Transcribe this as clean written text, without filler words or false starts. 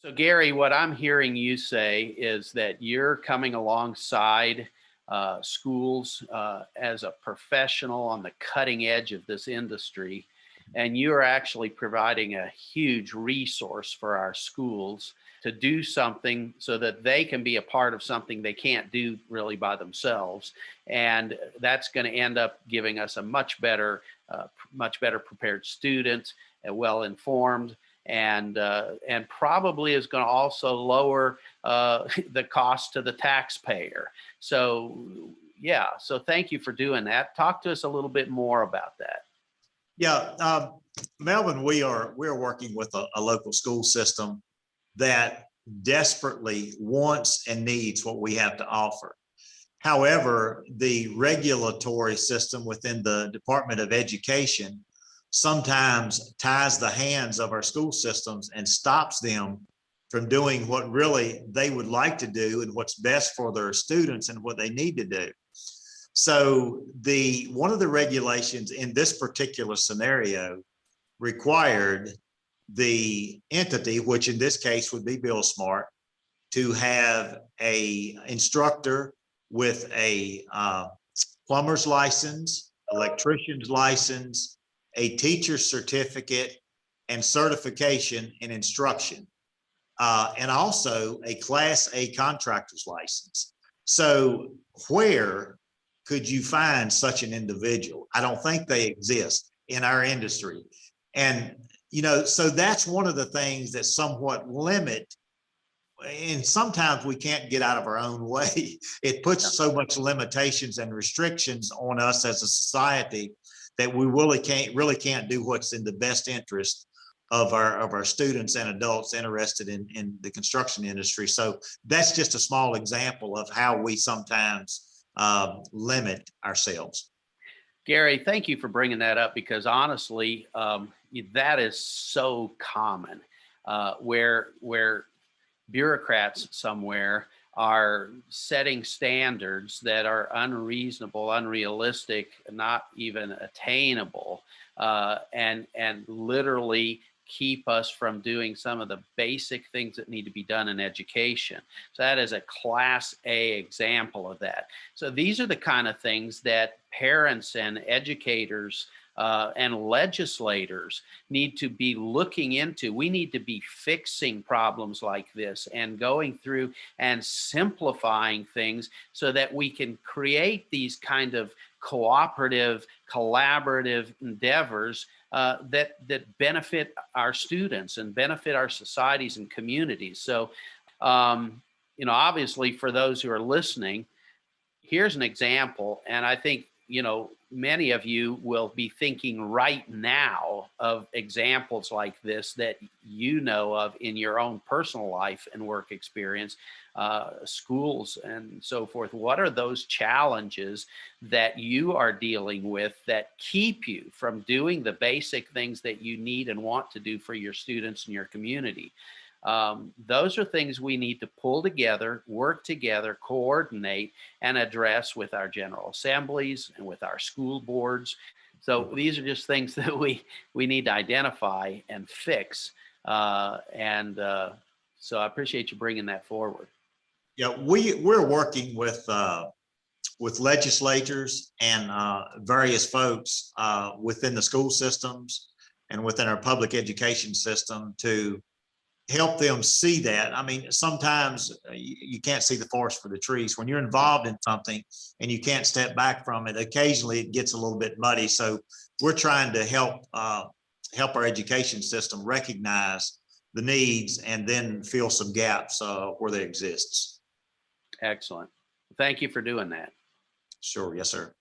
So Gary, what I'm hearing you say is that you're coming alongside schools as a professional on the cutting edge of this industry, and you are actually providing a huge resource for our schools to do something so that they can be a part of something they can't do really by themselves, and that's going to end up giving us a much better prepared student, well informed, and probably is going to also lower the cost to the taxpayer. So yeah, so thank you for doing that. Talk to us a little bit more about that. Yeah, Melvin, we're working with a local school system that desperately wants and needs what we have to offer. However, the regulatory system within the Department of Education sometimes ties the hands of our school systems and stops them from doing what really they would like to do and what's best for their students and what they need to do. So one of the regulations in this particular scenario required the entity, which in this case would be Bill Smart, to have a instructor with a plumber's license, electrician's license, a teacher's certificate, and certification in instruction, and also a Class A contractor's license. So where could you find such an individual? I don't think they exist in our industry. And, so that's one of the things that somewhat limit, and sometimes we can't get out of our own way. It puts so much limitations and restrictions on us as a society that we really can't do what's in the best interest of our students and adults interested in the construction industry. So that's just a small example of how we sometimes limit ourselves. Gary, thank you for bringing that up, because honestly, that is so common, where bureaucrats somewhere are setting standards that are unreasonable, unrealistic, not even attainable, and literally keep us from doing some of the basic things that need to be done in education. So that is a Class A example of that. So these are the kind of things that parents and educators and legislators need to be looking into. We need to be fixing problems like this and going through and simplifying things so that we can create these kind of cooperative, collaborative endeavors that benefit our students and benefit our societies and communities. So, obviously for those who are listening, here's an example, and I think, many of you will be thinking right now of examples like this that you know of in your own personal life and work experience, schools and so forth. What are those challenges that you are dealing with that keep you from doing the basic things that you need and want to do for your students and your community? Those are things we need to pull together, work together, coordinate, and address with our general assemblies and with our school boards. So these are just things that we need to identify and fix. So I appreciate you bringing that forward. Yeah, we're working with legislators and various folks within the school systems and within our public education system to help them see that. I mean, sometimes you can't see the forest for the trees. When you're involved in something and you can't step back from it, occasionally it gets a little bit muddy. So we're trying to help our education system recognize the needs and then fill some gaps where they exist. Excellent. Thank you for doing that. Sure. Yes, sir.